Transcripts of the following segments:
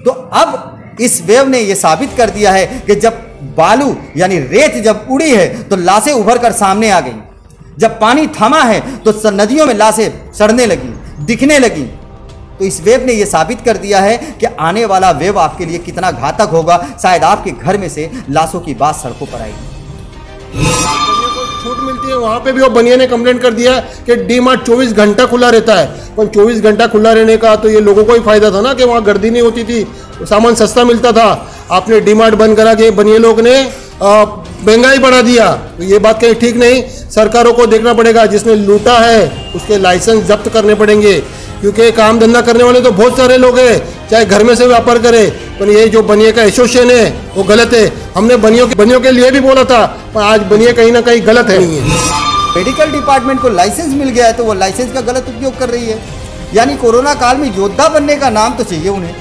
तो अब इस वेव ने यह साबित कर दिया है कि जब बालू यानी रेत जब उड़ी है तो लाशें उभर कर सामने आ गई, जब पानी थमा है तो नदियों में लाशें सड़ने लगी, दिखने लगी। तो इस वेव ने यह साबित कर दिया है कि आने वाला वेव आपके लिए कितना घातक होगा। शायद आपके घर में से लाशों की बात सड़कों पर आएगी। छूट मिलती है वहाँ पे भी वो बनिया ने कंप्लेंट कर दिया कि डी मार्ट 24 घंटा खुला रहता है, पर 24 घंटा खुला रहने का तो ये लोगों को ही फायदा था ना कि वहाँ गर्दी नहीं होती थी, सामान सस्ता मिलता था। आपने डी मार्ट बंद करा के बनिया लोग ने महंगाई बढ़ा दिया, तो ये बात कहीं ठीक नहीं। सरकारों को देखना पड़ेगा, जिसने लूटा है उसके लाइसेंस जब्त करने पड़ेंगे, क्योंकि काम धंधा करने वाले तो बहुत सारे लोग हैं, चाहे घर में से व्यापार करे, पर ये जो बनिया का एसोसिएशन है वो गलत है। हमने बनियों के लिए भी बोला था, पर आज बनिया कहीं ना कहीं गलत है। मेडिकल डिपार्टमेंट को लाइसेंस मिल गया है तो वो लाइसेंस का गलत उपयोग कर रही है। यानी कोरोना काल में योद्धा बनने का नाम तो चाहिए उन्हें,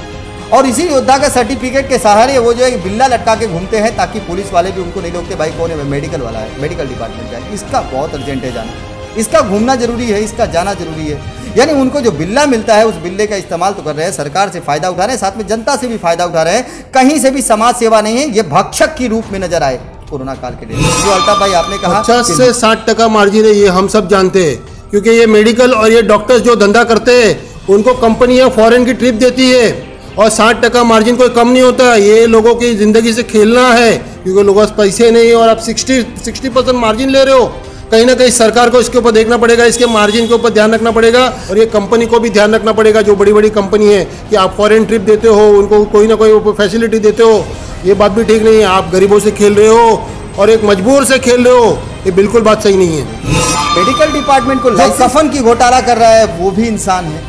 और इसी योद्धा का सर्टिफिकेट के सहारे वो जो है बिल्ला लटका के घूमते हैं ताकि पुलिस वाले भी उनको नहीं रोकते, भाई कौन है, मेडिकल वाला है, मेडिकल डिपार्टमेंट का है। इसका बहुत अर्जेंट है जाना, इसका घूमना जरूरी है, इसका जाना जरूरी है। यानी उनको जो बिल्ला मिलता है उस बिल्ले का इस्तेमाल तो कर रहे हैं, सरकार से फायदा उठा रहे हैं, साथ में जनता से भी फायदा उठा रहे हैं। कहीं से भी समाज सेवा नहीं है, ये भक्षक के रूप में नजर आए कोरोना काल के लिए। जो अल्ताफ भाई आपने कहा 50 से 60% मार्जिन है, ये हम सब जानते हैं, क्योंकि ये मेडिकल और ये डॉक्टर्स जो धंधा करते हैं उनको कंपनियां फॉरेन की ट्रिप देती है, और 60% मार्जिन कोई कम नहीं होता। ये लोगों की ज़िंदगी से खेलना है, क्योंकि लोगों के पास पैसे नहीं और आप 60% मार्जिन ले रहे हो। कहीं ना कहीं सरकार को इसके ऊपर देखना पड़ेगा, इसके मार्जिन के ऊपर ध्यान रखना पड़ेगा, और ये कंपनी को भी ध्यान रखना पड़ेगा, जो बड़ी बड़ी कंपनी है, कि आप फॉरेन ट्रिप देते हो, उनको कोई ना कोई फैसिलिटी देते हो। ये बात भी ठीक नहीं है। आप गरीबों से खेल रहे हो और एक मजबूर से खेल रहे हो, ये बिल्कुल बात सही नहीं है। मेडिकल डिपार्टमेंट को कफन की घोटाला कर रहा है वो भी इंसान है,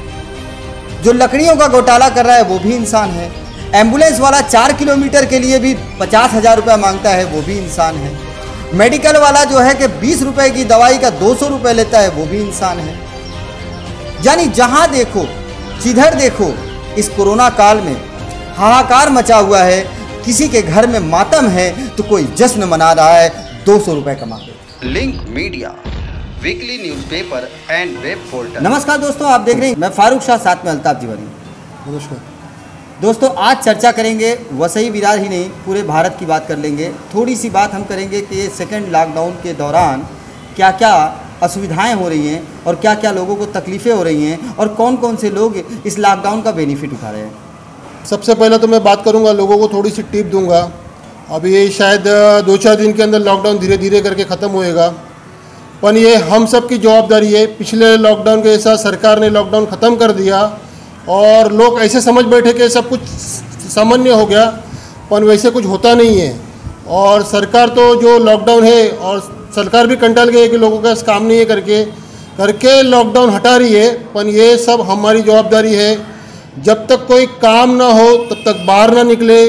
जो लकड़ियों का घोटाला कर रहा है वो भी इंसान है, एम्बुलेंस वाला 4 किलोमीटर के लिए भी 50,000 रुपया मांगता है वो भी इंसान है, मेडिकल वाला जो है कि 20 रुपए की दवाई का 200 रुपए लेता है वो भी इंसान है। यानी जहां देखो जिधर देखो इस कोरोना काल में हाहाकार मचा हुआ है। किसी के घर में मातम है तो कोई जश्न मना रहा है 200 रुपए कमा के। Link media, weekly newspaper and web portal. नमस्कार दोस्तों, आप देख रहे हैं, मैं फारूक शाह, साथ में अल्ताफ तिवारी। नमस्कार दोस्तों, आज चर्चा करेंगे वसई विरार ही नहीं पूरे भारत की बात कर लेंगे। थोड़ी सी बात हम करेंगे कि सेकेंड लॉकडाउन के दौरान क्या क्या असुविधाएं हो रही हैं और क्या क्या लोगों को तकलीफ़ें हो रही हैं और कौन कौन से लोग इस लॉकडाउन का बेनिफिट उठा रहे हैं। सबसे पहले तो मैं बात करूंगा, लोगों को थोड़ी सी टिप दूंगा। अभी ये शायद 2-4 दिन के अंदर लॉकडाउन धीरे धीरे करके ख़त्म होएगा, पर ये हम सब की जवाबदारी है। पिछले लॉकडाउन के साथ सरकार ने लॉकडाउन ख़त्म कर दिया और लोग ऐसे समझ बैठे कि सब कुछ सामान्य हो गया, पर वैसे कुछ होता नहीं है। और सरकार तो जो लॉकडाउन है, और सरकार भी कंटाल गई है कि लोगों का काम नहीं है करके लॉकडाउन हटा रही है, पर ये सब हमारी जवाबदारी है। जब तक कोई काम ना हो तब तक बाहर ना निकले,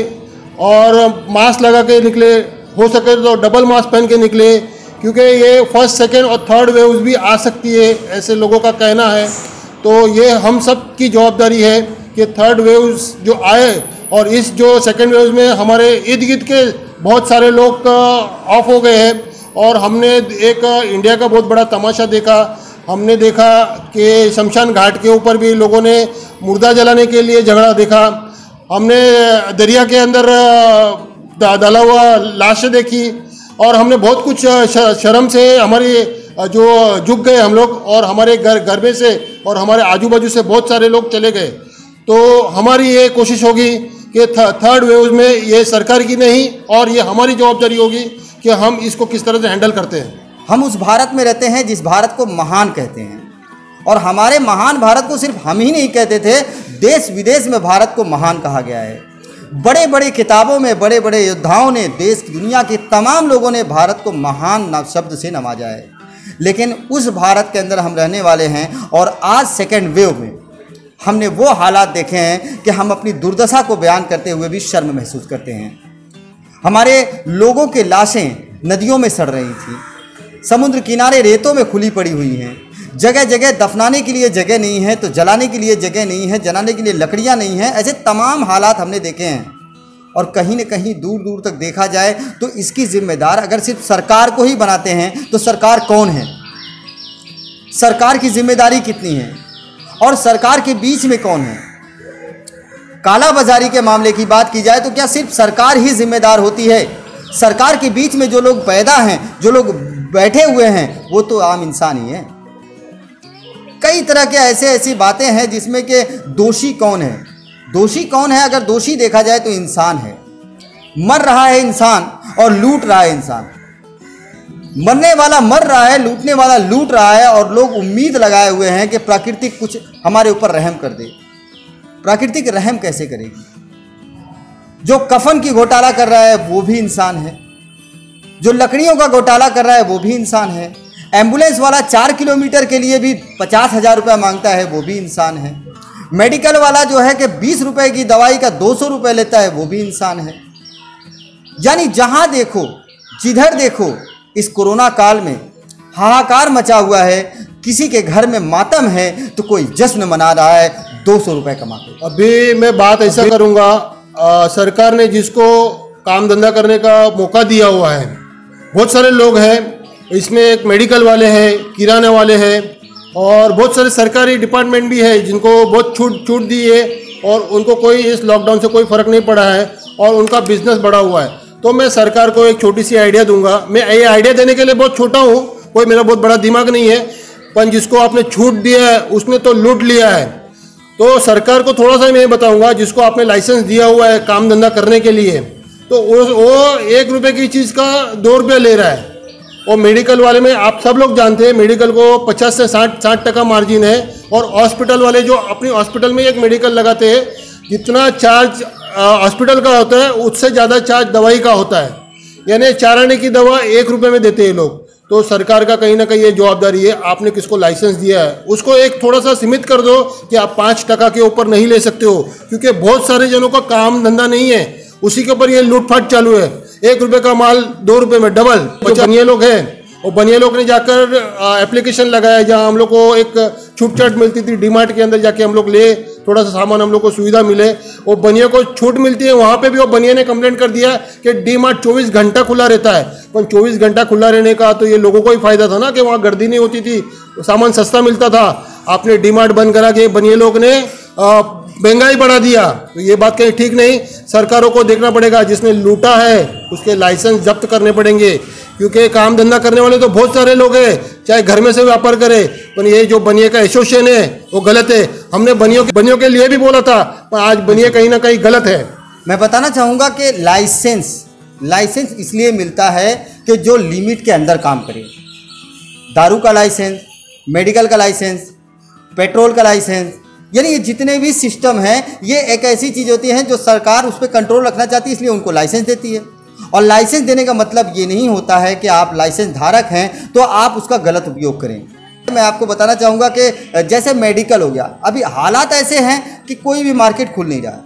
और मास्क लगा के निकले, हो सके तो डबल मास्क पहन के निकले, क्योंकि ये फर्स्ट, सेकेंड और थर्ड वेव भी आ सकती है, ऐसे लोगों का कहना है। तो ये हम सब की जवाबदारी है कि थर्ड वेव जो आए, और इस जो सेकेंड वेव में हमारे इर्द गिर्द के बहुत सारे लोग ऑफ हो गए हैं। और हमने एक इंडिया का बहुत बड़ा तमाशा देखा। हमने देखा कि शमशान घाट के ऊपर भी लोगों ने मुर्दा जलाने के लिए झगड़ा देखा। हमने दरिया के अंदर डाला हुआ लाशें देखी, और हमने बहुत कुछ शर्म से हमारी जो झुक गए हम लोग, और हमारे घर में से और हमारे आजू बाजू से बहुत सारे लोग चले गए। तो हमारी ये कोशिश होगी कि थर्ड वेव में ये सरकार की नहीं, और ये हमारी जवाबदारी होगी कि हम इसको किस तरह से हैंडल करते हैं। हम उस भारत में रहते हैं जिस भारत को महान कहते हैं, और हमारे महान भारत को सिर्फ हम ही नहीं कहते थे, देश विदेश में भारत को महान कहा गया है। बड़े बड़े किताबों में बड़े बड़े योद्धाओं ने, देश दुनिया के तमाम लोगों ने भारत को महान शब्द से नवाजा है। लेकिन उस भारत के अंदर हम रहने वाले हैं, और आज सेकेंड वेव में हमने वो हालात देखे हैं कि हम अपनी दुर्दशा को बयान करते हुए भी शर्म महसूस करते हैं। हमारे लोगों के लाशें नदियों में सड़ रही थी, समुद्र किनारे रेतों में खुली पड़ी हुई हैं, जगह जगह दफनाने के लिए जगह नहीं है तो जलाने के लिए जगह नहीं है, जलाने के लिए लकड़ियां नहीं हैं। ऐसे तमाम हालात हमने देखे हैं, और कहीं न कहीं दूर दूर तक देखा जाए तो इसकी जिम्मेदार अगर सिर्फ सरकार को ही बनाते हैं तो सरकार कौन है, सरकार की जिम्मेदारी कितनी है, और सरकार के बीच में कौन है। काला बाजारी के मामले की बात की जाए तो क्या सिर्फ सरकार ही जिम्मेदार होती है? सरकार के बीच में जो लोग पैदा हैं, जो लोग बैठे हुए हैं, वो तो आम इंसान ही है। कई तरह के ऐसी बातें हैं जिसमें कि दोषी कौन है? दोषी कौन है? अगर दोषी देखा जाए तो इंसान है। मर रहा है इंसान और लूट रहा है इंसान। मरने वाला मर रहा है, लूटने वाला लूट रहा है, और लोग उम्मीद लगाए हुए हैं कि प्रकृति कुछ हमारे ऊपर रहम कर दे। प्रकृति की रहम कैसे करेगी? जो कफन की घोटाला कर रहा है वो भी इंसान है, जो लकड़ियों का घोटाला कर रहा है वो भी इंसान है, एम्बुलेंस वाला 4 किलोमीटर के लिए भी 50,000 रुपया मांगता है वो भी इंसान है, मेडिकल वाला जो है कि 20 रुपए की दवाई का 200 रुपये लेता है वो भी इंसान है। यानी जहां देखो, जिधर देखो, इस कोरोना काल में हाहाकार मचा हुआ है। किसी के घर में मातम है तो कोई जश्न मना रहा है 200 रुपये कमा के। अभी मैं बात ऐसा करूंगा, सरकार ने जिसको काम धंधा करने का मौका दिया हुआ है, बहुत सारे लोग हैं इसमें। एक मेडिकल वाले हैं, किराने वाले हैं, और बहुत सारे सरकारी डिपार्टमेंट भी है जिनको बहुत छूट दी है, और उनको कोई इस लॉकडाउन से कोई फ़र्क नहीं पड़ा है और उनका बिजनेस बढ़ा हुआ है। तो मैं सरकार को एक छोटी सी आइडिया दूंगा। मैं ये आइडिया देने के लिए बहुत छोटा हूँ, कोई मेरा बहुत बड़ा दिमाग नहीं है, पर जिसको आपने छूट दिया है उसने तो लूट लिया है। तो सरकार को थोड़ा सा मैं बताऊंगा, जिसको आपने लाइसेंस दिया हुआ है काम धंधा करने के लिए, तो वो 1 रुपये की चीज़ का 2 रुपये ले रहा है। और मेडिकल वाले में आप सब लोग जानते हैं मेडिकल को 50 से 60% मार्जिन है, और हॉस्पिटल वाले जो अपनी हॉस्पिटल में एक मेडिकल लगाते हैं, जितना चार्ज हॉस्पिटल का होता है उससे ज़्यादा चार्ज दवाई का होता है। यानी 4 आने की दवा 1 रुपये में देते हैं लोग। तो सरकार का कहीं ना कहीं ये जवाबदारी है, आपने किसको लाइसेंस दिया है उसको एक थोड़ा सा सीमित कर दो कि आप 5% के ऊपर नहीं ले सकते हो, क्योंकि बहुत सारे जनों का काम धंधा नहीं है, उसी के ऊपर ये लूटफाट चालू है। 1 रुपये का माल 2 रुपये में डबल। जो बनिए लोग हैं, और बनिए लोग ने जाकर एप्लीकेशन लगाया, जहां हम लोग को एक छूट छाट मिलती थी, डीमार्ट के अंदर जाके हम लोग ले, थोड़ा सा सामान हम लोग को सुविधा मिले, वो बनिए को छूट मिलती है। वहाँ पे भी वो बनिए ने कंप्लेंट कर दिया कि डीमार्ट 24 घंटा खुला रहता है। पर 24 घंटा खुला रहने का तो ये लोगों को ही फायदा था ना, कि वहाँ गर्दी नहीं होती थी, सामान सस्ता मिलता था। आपने डीमार्ट बंद करा के बनिए लोग ने महंगाई बढ़ा दिया, तो ये बात कहीं ठीक नहीं। सरकारों को देखना पड़ेगा, जिसने लूटा है उसके लाइसेंस जब्त करने पड़ेंगे, क्योंकि काम धंधा करने वाले तो बहुत सारे लोग हैं, चाहे घर में से व्यापार करे, पर ये जो बनिए का एसोसिएशन है वो गलत है। हमने बनियों के लिए भी बोला था, पर आज बनिए कहीं ना कहीं गलत है। मैं बताना चाहूँगा कि लाइसेंस इसलिए मिलता है कि जो लिमिट के अंदर काम करे। दारू का लाइसेंस, मेडिकल का लाइसेंस, पेट्रोल का लाइसेंस, यानी ये जितने भी सिस्टम हैं, ये एक ऐसी चीज़ होती है जो सरकार उस पर कंट्रोल रखना चाहती है, इसलिए उनको लाइसेंस देती है। और लाइसेंस देने का मतलब ये नहीं होता है कि आप लाइसेंस धारक हैं तो आप उसका गलत उपयोग करें। मैं आपको बताना चाहूँगा कि जैसे मेडिकल हो गया, अभी हालात ऐसे हैं कि कोई भी मार्केट खुल नहीं रहा है,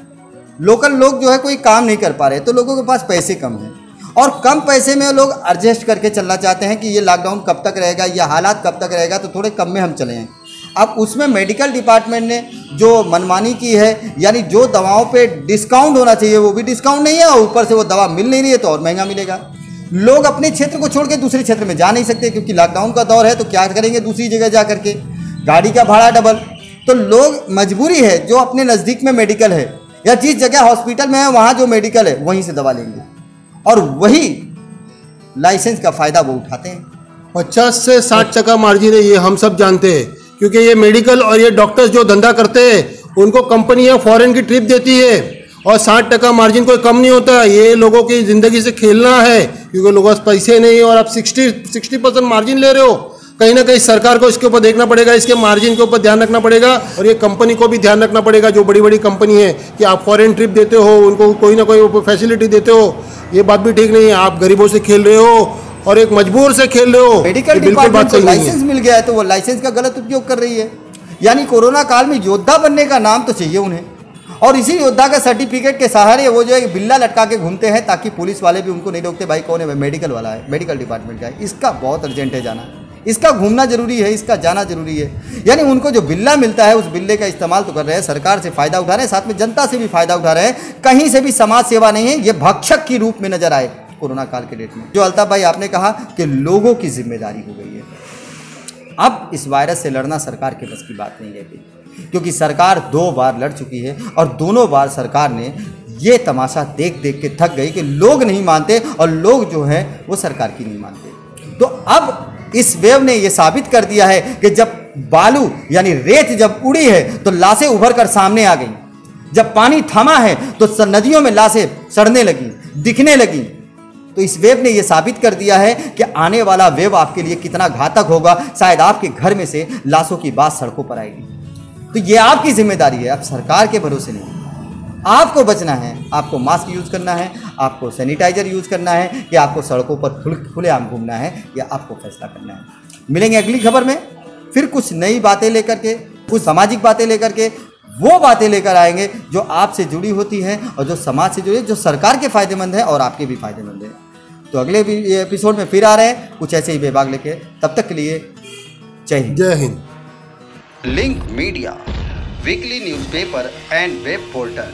लोकल लोग जो है कोई काम नहीं कर पा रहे, तो लोगों के पास पैसे कम हैं, और कम पैसे में लोग एडजस्ट करके चलना चाहते हैं कि ये लॉकडाउन कब तक रहेगा, ये हालात कब तक रहेगा, तो थोड़े कम में हम चले हैं। अब उसमें मेडिकल डिपार्टमेंट ने जो मनमानी की है, यानी जो दवाओं पे डिस्काउंट होना चाहिए वो भी डिस्काउंट नहीं है, और ऊपर से वो दवा मिल नहीं रही है तो और महंगा मिलेगा। लोग अपने क्षेत्र को छोड़ के दूसरे क्षेत्र में जा नहीं सकते, क्योंकि लॉकडाउन का दौर है, तो क्या करेंगे दूसरी जगह जा करके, गाड़ी का भाड़ा डबल। तो लोग मजबूरी है, जो अपने नज़दीक में मेडिकल है या जिस जगह हॉस्पिटल में है वहाँ जो मेडिकल है वहीं से दवा लेंगे, और वही लाइसेंस का फ़ायदा वो उठाते हैं। 50 से 60% मार्जिन है, ये हम सब जानते हैं, क्योंकि ये मेडिकल और ये डॉक्टर्स जो धंधा करते हैं उनको कंपनियां फॉरेन की ट्रिप देती है, और 60% मार्जिन कोई कम नहीं होता। ये लोगों की ज़िंदगी से खेलना है, क्योंकि लोगों के पास पैसे नहीं, और आप 60% मार्जिन ले रहे हो। कहीं ना कहीं सरकार को इसके ऊपर देखना पड़ेगा, इसके मार्जिन के ऊपर ध्यान रखना पड़ेगा, और ये कंपनी को भी ध्यान रखना पड़ेगा, जो बड़ी बड़ी कंपनी है, कि आप फॉरेन ट्रिप देते हो, उनको कोई ना कोई फैसिलिटी देते हो। ये बात भी ठीक नहीं है, आप गरीबों से खेल रहे हो और एक मजबूर से खेल रहे हो। मेडिकल डिपार्टमेंट को लाइसेंस मिल गया है तो वो लाइसेंस का गलत उपयोग कर रही है। यानी कोरोना काल में योद्धा बनने का नाम तो चाहिए उन्हें, और इसी योद्धा का सर्टिफिकेट के सहारे वो जो है बिल्ला लटका के घूमते हैं, ताकि पुलिस वाले भी उनको नहीं रोकते, भाई कौन है, मेडिकल वाला है, मेडिकल डिपार्टमेंट का है, इसका बहुत अर्जेंट है जाना, इसका घूमना जरूरी है, इसका जाना जरूरी है। यानी उनको जो बिल्ला मिलता है उस बिल्ले का इस्तेमाल तो कर रहे हैं, सरकार से फ़ायदा उठा रहे हैं, साथ में जनता से भी फ़ायदा उठा रहे हैं। कहीं से भी समाज सेवा नहीं है, ये भक्षक की रूप में नजर आए कोरोना काल के डेट में। जो अल्ताफ भाई आपने कहा कि लोगों की जिम्मेदारी हो गई है, अब इस वायरस से लड़ना सरकार के बस की बात नहीं रहती। क्योंकि सरकार 2 बार लड़ चुकी है और दोनों बार सरकार ने ये तमाशा देख देख के थक गई कि लोग नहीं मानते और लोग जो हैं वो सरकार की नहीं मानते। तो अब इस वेव ने ये साबित कर दिया है कि जब बालू यानी रेत जब उड़ी है तो लाशें उभर कर सामने आ गई, जब पानी थमा है तो नदियों में लाशें सड़ने लगी, दिखने लगी। तो इस वेव ने यह साबित कर दिया है कि आने वाला वेव आपके लिए कितना घातक होगा। शायद आपके घर में से लाशों की बात सड़कों पर आएगी। तो ये आपकी जिम्मेदारी है, आप सरकार के भरोसे नहीं। आपको बचना है, आपको मास्क यूज करना है, आपको सैनिटाइजर यूज करना है, कि आपको सड़कों पर खुलेआम घूमना है, या आपको फैसला करना है। मिलेंगे अगली खबर में, फिर कुछ नई बातें लेकर के, कुछ सामाजिक बातें लेकर के, वो बातें लेकर आएंगे जो आपसे जुड़ी होती हैं और जो समाज से जुड़ी है, जो सरकार के फायदेमंद है और आपके भी फायदेमंद है। तो अगले भी एपिसोड में फिर आ रहे हैं कुछ ऐसे ही बेबाक लेके। तब तक के लिए जय हिंद। जय Hind. Link media, weekly newspaper and web portal.